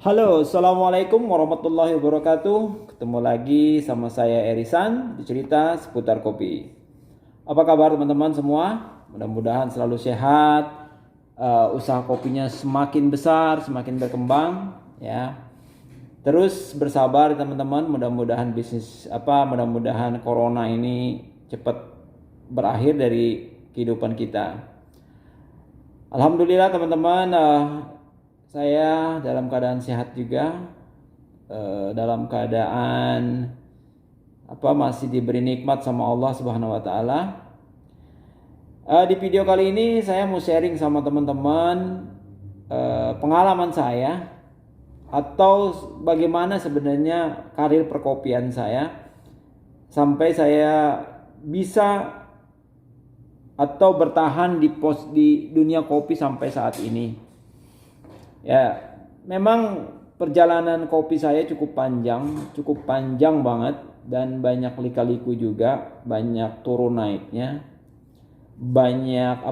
Halo, Assalamualaikum warahmatullahi wabarakatuh. Ketemu lagi sama saya Erisan di cerita seputar kopi. Apa kabar teman-teman semua? Mudah-mudahan selalu sehat. Usaha kopinya semakin besar, semakin berkembang, ya. Terus bersabar teman-teman. Mudah-mudahan corona ini cepat berakhir dari kehidupan kita. Alhamdulillah teman-teman, saya dalam keadaan sehat juga, dalam keadaan masih diberi nikmat sama Allah Subhanahu wa taala. Di video kali ini saya mau sharing sama teman-teman pengalaman saya atau bagaimana sebenarnya karir perkopian saya sampai saya bisa atau bertahan di dunia kopi sampai saat ini. Ya, memang perjalanan kopi saya cukup panjang banget dan banyak lika-liku juga, banyak turun naiknya, banyak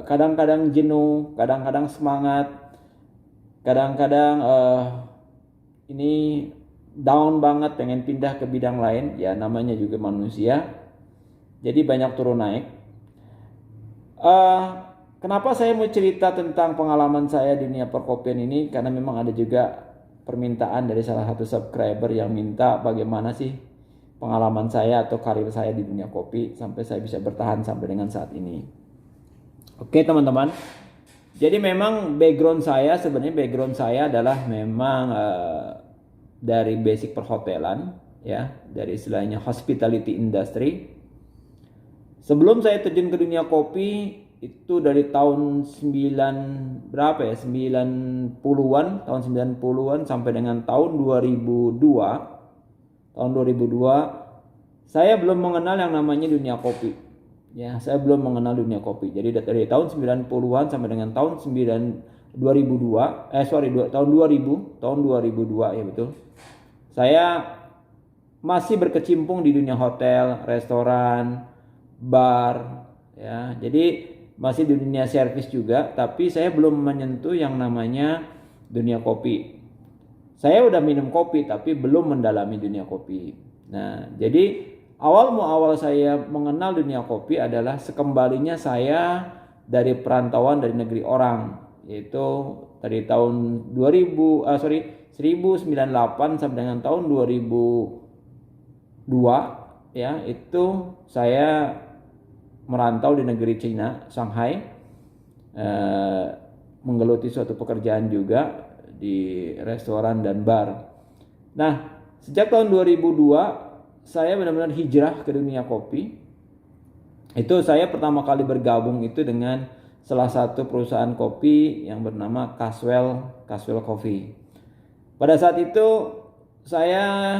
kadang-kadang jenuh, kadang-kadang semangat, kadang-kadang ini down banget pengen pindah ke bidang lain, ya namanya juga manusia. Jadi banyak turun naik. Kenapa saya mau cerita tentang pengalaman saya di dunia perkopian ini? Karena memang ada juga permintaan dari salah satu subscriber yang minta bagaimana sih pengalaman saya atau karir saya di dunia kopi sampai saya bisa bertahan sampai dengan saat ini. Oke teman-teman, jadi memang background saya adalah memang dari basic perhotelan, ya, dari istilahnya hospitality industry. Sebelum saya terjun ke dunia kopi itu dari tahun 90-an sampai dengan tahun 2002. Tahun 2002 saya belum mengenal yang namanya dunia kopi. Ya, saya belum mengenal dunia kopi. Jadi dari tahun 90-an sampai dengan tahun 2002, tahun 2002 ya betul. Saya masih berkecimpung di dunia hotel, restoran, bar, ya. Jadi masih di dunia servis juga, tapi saya belum menyentuh yang namanya dunia kopi. Saya udah minum kopi tapi belum mendalami dunia kopi. Nah, jadi awal saya mengenal dunia kopi adalah sekembalinya saya dari perantauan dari negeri orang, yaitu dari tahun 1998 sampai dengan tahun 2002, ya, itu saya merantau di negeri Cina, Shanghai, menggeluti suatu pekerjaan juga di restoran dan bar. Nah, sejak tahun 2002 saya benar-benar hijrah ke dunia kopi. Itu saya pertama kali bergabung itu dengan salah satu perusahaan kopi yang bernama Caswell Coffee. Pada saat itu saya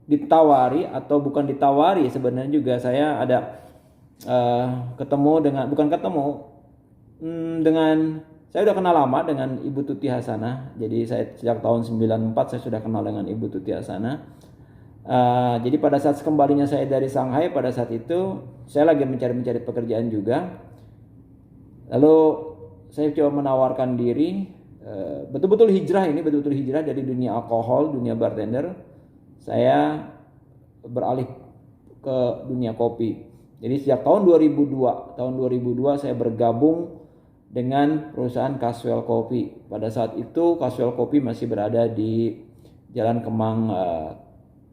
ditawari, atau bukan ditawari, sebenarnya juga saya ada saya udah kenal lama dengan Ibu Tuti Hasanah. Jadi saya sejak tahun 94 saya sudah kenal dengan Ibu Tuti Hasanah. Jadi pada saat kembalinya saya dari Shanghai, pada saat itu saya lagi mencari pekerjaan juga. Lalu saya coba menawarkan diri, betul-betul hijrah dari dunia alkohol, dunia bartender. Saya beralih ke dunia kopi. Jadi sejak tahun 2002 saya bergabung dengan perusahaan Caswell Coffee. Pada saat itu Caswell Coffee masih berada di Jalan Kemang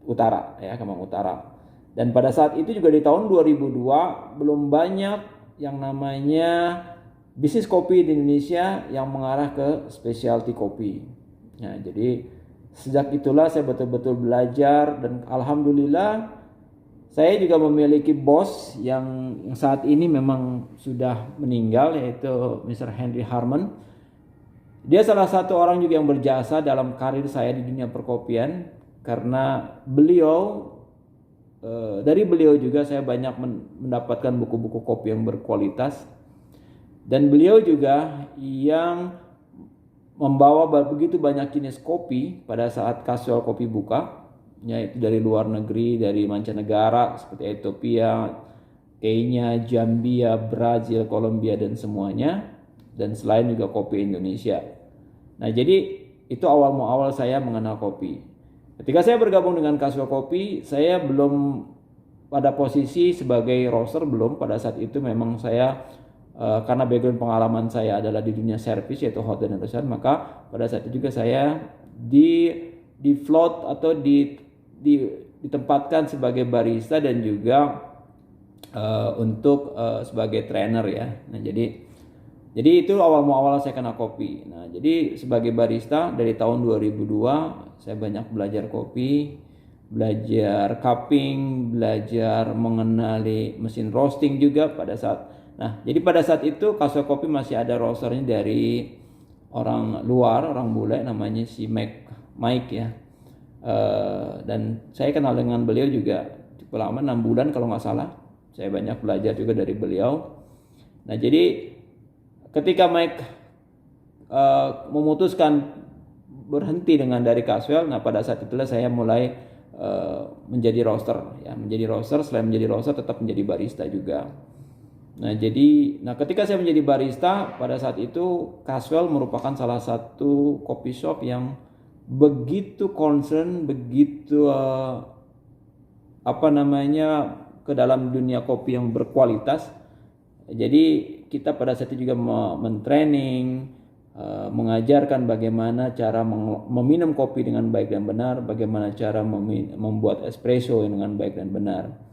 Utara, ya, Kemang Utara. Dan pada saat itu juga di tahun 2002 belum banyak yang namanya bisnis kopi di Indonesia yang mengarah ke specialty kopi. Nah, jadi sejak itulah saya betul-betul belajar, dan alhamdulillah saya juga memiliki bos yang saat ini memang sudah meninggal, yaitu Mr. Henry Harmon. Dia salah satu orang juga yang berjasa dalam karir saya di dunia perkopian, karena dari beliau juga saya banyak mendapatkan buku-buku kopi yang berkualitas, dan beliau juga yang membawa begitu banyak jenis kopi pada saat Caswell Coffee buka, yaitu dari luar negeri, dari mancanegara seperti Ethiopia, Kenya, Zambia, Brazil, Kolombia dan semuanya, dan selain juga kopi Indonesia. Nah, jadi itu awal saya mengenal kopi. Ketika saya bergabung dengan Casual Kopi, saya belum pada posisi sebagai roaster, belum. Pada saat itu memang saya karena background pengalaman saya adalah di dunia servis yaitu hot dan restoran, maka pada saat itu juga saya di float atau ditempatkan sebagai barista dan juga untuk sebagai trainer ya. Nah, jadi itu awal saya kenal kopi. Nah, jadi sebagai barista dari tahun 2002 saya banyak belajar kopi, belajar cupping, belajar mengenali mesin roasting juga pada saat. Nah, jadi pada saat itu Casual Kopi masih ada roasternya dari orang luar, orang bule namanya si Mike ya. Dan saya kenal dengan beliau juga cukup lama, 6 bulan kalau nggak salah. Saya banyak belajar juga dari beliau. Nah, jadi ketika Mike memutuskan berhenti dari Casual, nah pada saat itulah saya mulai menjadi roaster ya, menjadi roaster. Selain menjadi roaster tetap menjadi barista juga. Nah, ketika saya menjadi barista pada saat itu Casual merupakan salah satu coffee shop yang begitu concern, begitu ke dalam dunia kopi yang berkualitas. Jadi kita pada saat itu juga mentraining, mengajarkan bagaimana cara meminum kopi dengan baik dan benar, bagaimana cara membuat espresso dengan baik dan benar.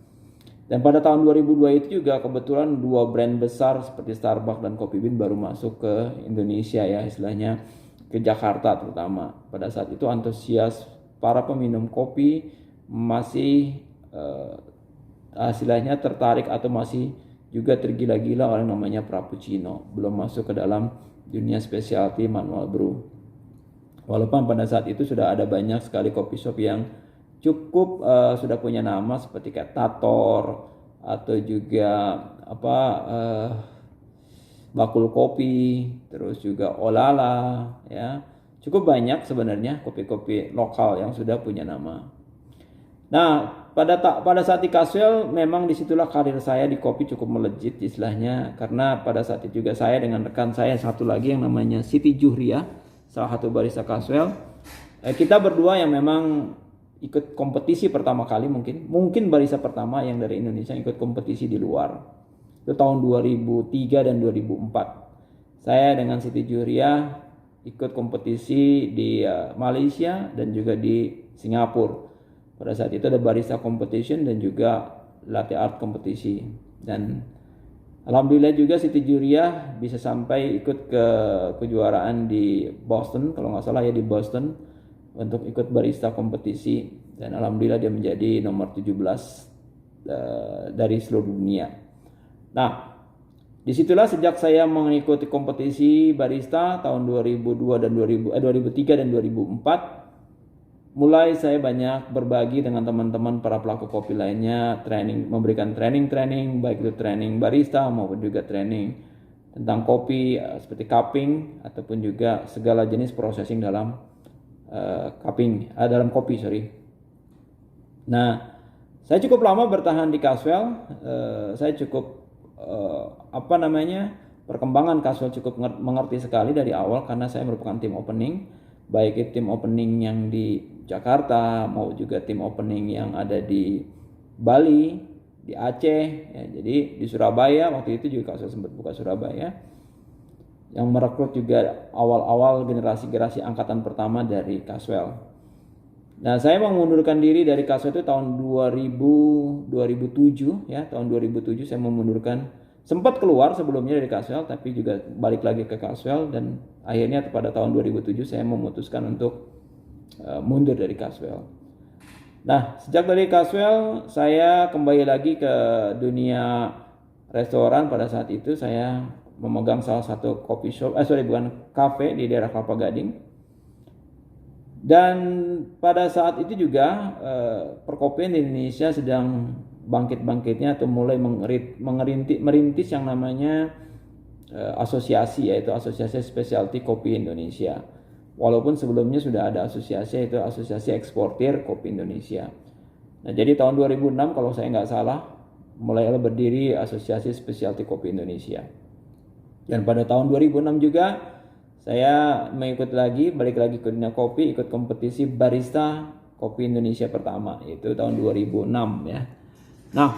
Dan pada tahun 2002 itu juga kebetulan 2 brand besar seperti Starbucks dan Coffee Bean baru masuk ke Indonesia ya, istilahnya ke Jakarta terutama. Pada saat itu antusias para peminum kopi masih istilahnya tertarik atau masih juga tergila-gila oleh namanya Frappuccino, belum masuk ke dalam dunia specialty manual brew. Walaupun pada saat itu sudah ada banyak sekali coffee shop yang cukup sudah punya nama seperti kayak Tator atau juga Bakul Kopi, terus juga Olala ya. Cukup banyak sebenarnya kopi-kopi lokal yang sudah punya nama. Nah, pada saat di Casual memang disitulah karir saya di kopi cukup melejit istilahnya, karena pada saat itu juga saya dengan rekan saya satu lagi yang namanya Siti Juhria, salah satu barista Casual. Kita berdua yang memang ikut kompetisi pertama kali, mungkin barista pertama yang dari Indonesia ikut kompetisi di luar. Itu tahun 2003 dan 2004. Saya dengan Siti Juhria ikut kompetisi di Malaysia dan juga di Singapura. Pada saat itu ada barista competition dan juga latte art kompetisi. Dan alhamdulillah juga Siti Juhria bisa sampai ikut ke kejuaraan di Boston, kalau nggak salah ya, di Boston untuk ikut barista kompetisi. Dan alhamdulillah dia menjadi nomor 17 dari seluruh dunia. Nah, disitulah sejak saya mengikuti kompetisi barista tahun 2003 dan 2004, mulai saya banyak berbagi dengan teman-teman para pelaku kopi lainnya, memberikan training baik itu training barista maupun juga training tentang kopi seperti cupping ataupun juga segala jenis processing dalam dalam kopi. Nah, saya cukup lama bertahan di Casual. Saya cukup perkembangan Casual cukup mengerti sekali dari awal karena saya merupakan tim opening, baik itu tim opening yang di Jakarta mau juga tim opening yang ada di Bali, di Aceh ya. Jadi di Surabaya waktu itu juga Casual sempat buka Surabaya, yang merekrut juga awal-awal generasi angkatan pertama dari Casual. Nah, saya mengundurkan diri dari Casual itu tahun 2007 ya. Tahun 2007 saya sempat keluar sebelumnya dari Casual, tapi juga balik lagi ke Casual, dan akhirnya pada tahun 2007 saya memutuskan untuk mundur dari Casual. Nah, sejak dari Casual saya kembali lagi ke dunia restoran. Pada saat itu saya memegang salah satu cafe di daerah Kelapa Gading. Dan pada saat itu juga perkopian di Indonesia sedang bangkit-bangkitnya atau mulai merintis yang namanya asosiasi, yaitu Asosiasi Specialty Kopi Indonesia. Walaupun sebelumnya sudah ada asosiasi, yaitu Asosiasi Eksportir Kopi Indonesia. Nah, jadi tahun 2006 kalau saya nggak salah mulai berdiri Asosiasi Specialty Kopi Indonesia. Dan pada tahun 2006 juga saya balik lagi ke dunia kopi, ikut kompetisi barista kopi Indonesia pertama, yaitu tahun 2006 ya. Nah,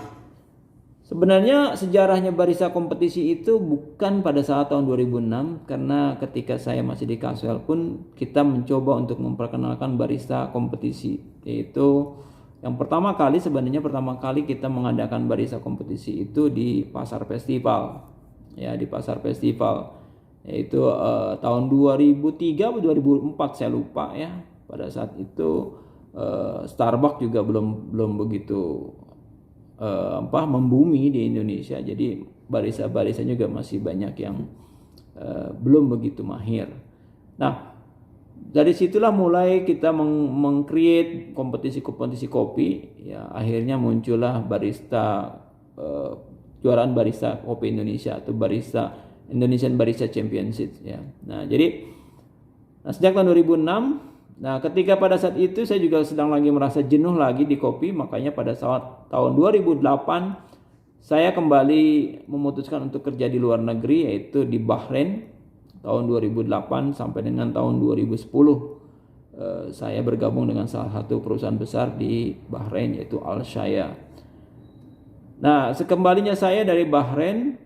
sebenarnya sejarahnya barista kompetisi itu bukan pada saat tahun 2006, karena ketika saya masih di Kaswell pun kita mencoba untuk memperkenalkan barista kompetisi, yaitu yang pertama kali kita mengadakan barista kompetisi itu di pasar festival, ya, di pasar festival, yaitu tahun 2003 atau 2004 saya lupa ya. Pada saat itu Starbucks juga belum begitu membumi di Indonesia, jadi barista juga masih banyak yang belum begitu mahir. Nah, dari situlah mulai kita meng-create kompetisi kopi, ya, akhirnya muncullah kejuaraan barista kopi Indonesia atau Indonesian Barista Championship ya. Nah, sejak tahun 2006, ketika pada saat itu saya juga sedang lagi merasa jenuh lagi di kopi, makanya pada saat tahun 2008 saya kembali memutuskan untuk kerja di luar negeri, yaitu di Bahrain tahun 2008 sampai dengan tahun 2010. Saya bergabung dengan salah satu perusahaan besar di Bahrain, yaitu Al Shaya. Nah, sekembalinya saya dari Bahrain,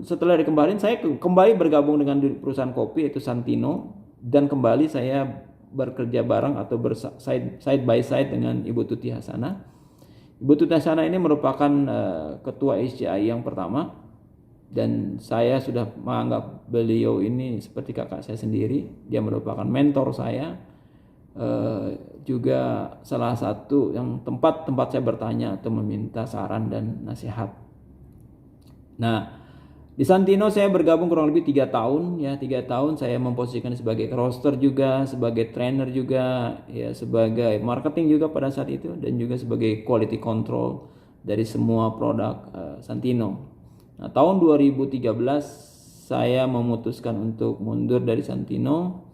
setelah dari Bahrain saya kembali bergabung dengan perusahaan kopi, yaitu Santino, dan kembali saya bekerja bareng atau side by side dengan Ibu Tuti Hasanah. Ibu Tuti Hasanah ini merupakan ketua HCI yang pertama, dan saya sudah menganggap beliau ini seperti kakak saya sendiri. Dia merupakan mentor saya, juga salah satu yang tempat saya bertanya atau meminta saran dan nasihat. Nah, di Santino saya bergabung kurang lebih 3 tahun ya. 3 tahun saya memposisikan sebagai roaster juga, sebagai trainer juga, ya, sebagai marketing juga pada saat itu, dan juga sebagai quality control dari semua produk Santino. Nah, tahun 2013 saya memutuskan untuk mundur dari Santino,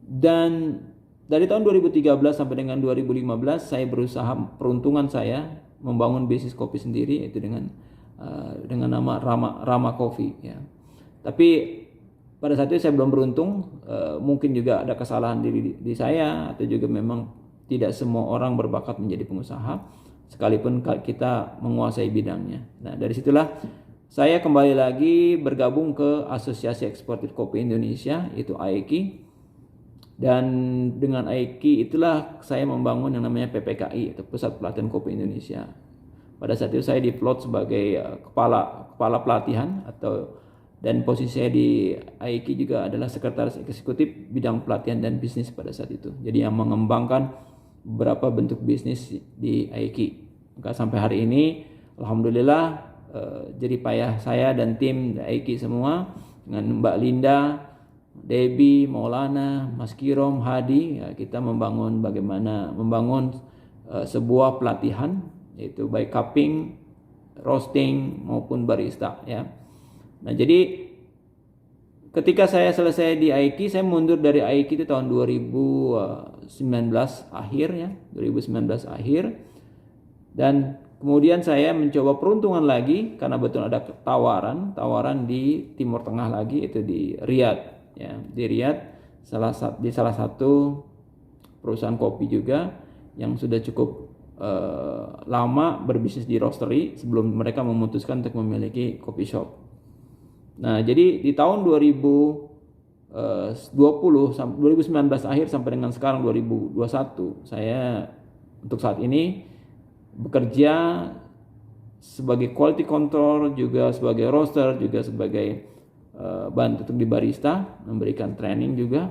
dan dari tahun 2013 sampai dengan 2015 saya berusaha, peruntungan saya membangun bisnis kopi sendiri, yaitu dengan nama Rama Coffee ya. Tapi pada saat itu saya belum beruntung, mungkin juga ada kesalahan di saya, atau juga memang tidak semua orang berbakat menjadi pengusaha sekalipun kita menguasai bidangnya. Nah, dari situlah saya kembali lagi bergabung ke Asosiasi Eksportir Kopi Indonesia, yaitu AEKI. Dan dengan AEKI itulah saya membangun yang namanya PPKI, atau Pusat Pelatihan Kopi Indonesia. Pada saat itu saya diplot sebagai kepala pelatihan, dan posisi saya di AEKI juga adalah sekretaris eksekutif bidang pelatihan dan bisnis pada saat itu. Jadi yang mengembangkan beberapa bentuk bisnis di AEKI. Maka sampai hari ini alhamdulillah jerih payah saya dan tim AEKI semua dengan Mbak Linda, Debbie, Maulana, Mas Kirom, Hadi, ya, kita membangun sebuah pelatihan, yaitu baik cupping, roasting maupun barista ya. Nah, jadi ketika saya selesai di AEKI, saya mundur dari AEKI itu tahun 2019 akhir ya, 2019 akhir. Dan kemudian saya mencoba peruntungan lagi, karena betul ada tawaran di Timur Tengah lagi, itu di Riyadh ya. Di Riyadh di salah satu perusahaan kopi juga yang sudah cukup lama berbisnis di roastery sebelum mereka memutuskan untuk memiliki coffee shop. Nah, jadi di tahun 2019 akhir sampai dengan sekarang 2021, saya untuk saat ini bekerja sebagai quality control, juga sebagai roaster, juga sebagai bantu untuk di barista, memberikan training juga.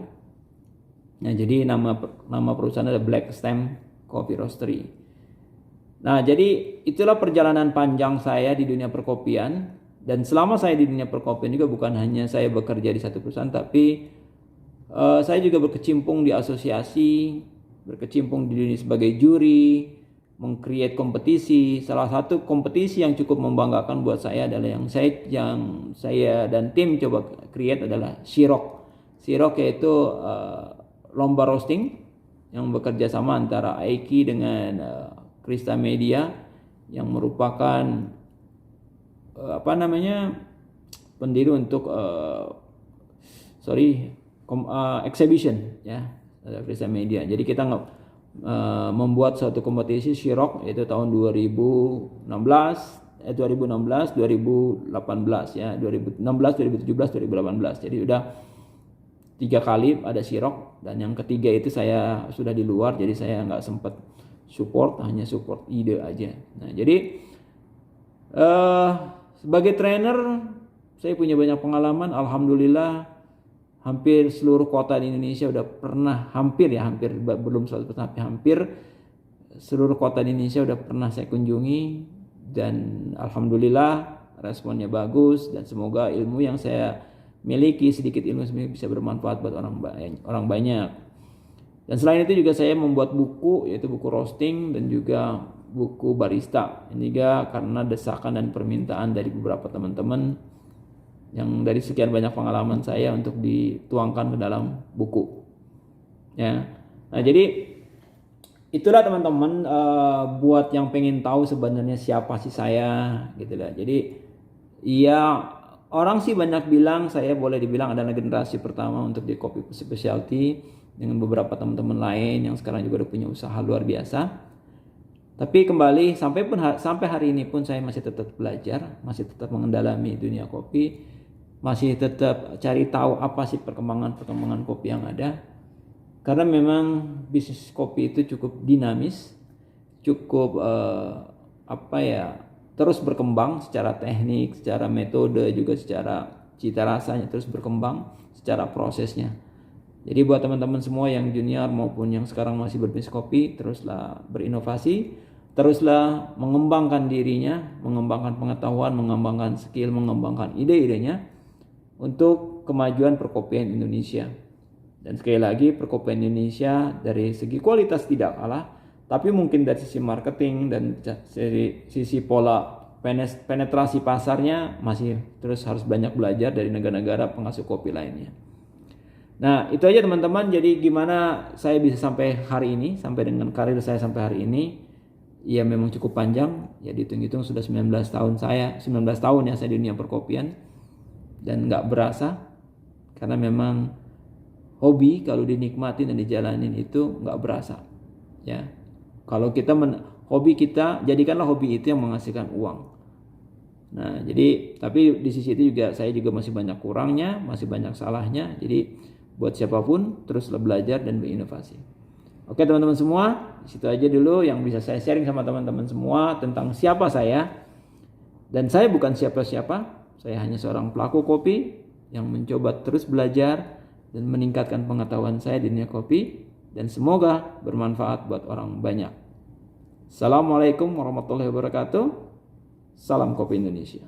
Nah, jadi nama perusahaan adalah Black Stem Coffee Roastery. Nah, jadi itulah perjalanan panjang saya di dunia perkopian. Dan selama saya di dunia perkopian juga bukan hanya saya bekerja di satu perusahaan, tapi saya juga berkecimpung di asosiasi, berkecimpung di dunia sebagai juri, meng-create kompetisi. Salah satu kompetisi yang cukup membanggakan buat saya adalah yang saya dan tim coba create adalah Shirok. Shirok yaitu lomba roasting yang bekerja sama antara AEKI dengan Krista Media, yang merupakan pendiri untuk exhibition ya, Frisa Media. Jadi kita membuat suatu kompetisi Syirok yaitu tahun 2018, 2018 ya, 2016, 2017, 2018. Jadi udah 3 kali ada Syirok, dan yang ketiga itu saya sudah di luar, jadi saya nggak sempat support, hanya support ide aja. Nah jadi sebagai trainer saya punya banyak pengalaman. Alhamdulillah hampir seluruh kota di Indonesia udah pernah, hampir belum 100% tapi hampir seluruh kota di Indonesia udah pernah saya kunjungi, dan alhamdulillah responnya bagus, dan semoga ilmu yang saya miliki, sedikit ilmu bisa bermanfaat buat orang banyak. Dan selain itu juga saya membuat buku, yaitu buku roasting dan juga buku barista. Ini juga karena desakan dan permintaan dari beberapa teman-teman yang dari sekian banyak pengalaman saya untuk dituangkan ke dalam buku. Ya, nah jadi itulah teman-teman, buat yang pengen tahu sebenarnya siapa sih saya, gitu lah. Jadi iya, orang sih banyak bilang saya boleh dibilang adalah generasi pertama untuk di kopi specialty dengan beberapa teman-teman lain yang sekarang juga udah punya usaha luar biasa. Tapi kembali sampai hari ini pun saya masih tetap belajar, masih tetap mengendalami dunia kopi, masih tetap cari tahu apa sih perkembangan kopi yang ada. Karena memang bisnis kopi itu cukup dinamis, cukup terus berkembang secara teknik, secara metode, juga secara cita rasanya terus berkembang, secara prosesnya. Jadi buat teman-teman semua yang junior maupun yang sekarang masih berbisnis kopi, teruslah berinovasi, teruslah mengembangkan dirinya, mengembangkan pengetahuan, mengembangkan skill, mengembangkan ide-idenya untuk kemajuan perkopian Indonesia. Dan sekali lagi, perkopian Indonesia dari segi kualitas tidak kalah, tapi mungkin dari sisi marketing dan dari sisi pola penetrasi pasarnya masih terus harus banyak belajar dari negara-negara penghasil kopi lainnya. Nah itu aja teman-teman. Jadi gimana saya bisa sampai hari ini, sampai dengan karir saya sampai hari ini, ya memang cukup panjang ya, dihitung-hitung sudah 19 tahun ya saya di dunia perkopian, dan nggak berasa karena memang hobi kalau dinikmatin dan dijalanin itu nggak berasa ya. Kalau kita jadikanlah hobi itu yang menghasilkan uang. Nah jadi tapi di sisi itu juga saya juga masih banyak kurangnya, masih banyak salahnya. Jadi buat siapapun teruslah belajar dan berinovasi. Oke teman-teman semua, situ aja dulu yang bisa saya sharing sama teman-teman semua tentang siapa saya. Dan saya bukan siapa-siapa, saya hanya seorang pelaku kopi yang mencoba terus belajar dan meningkatkan pengetahuan saya di dunia kopi, dan semoga bermanfaat buat orang banyak. Assalamualaikum warahmatullahi wabarakatuh. Salam Kopi Indonesia.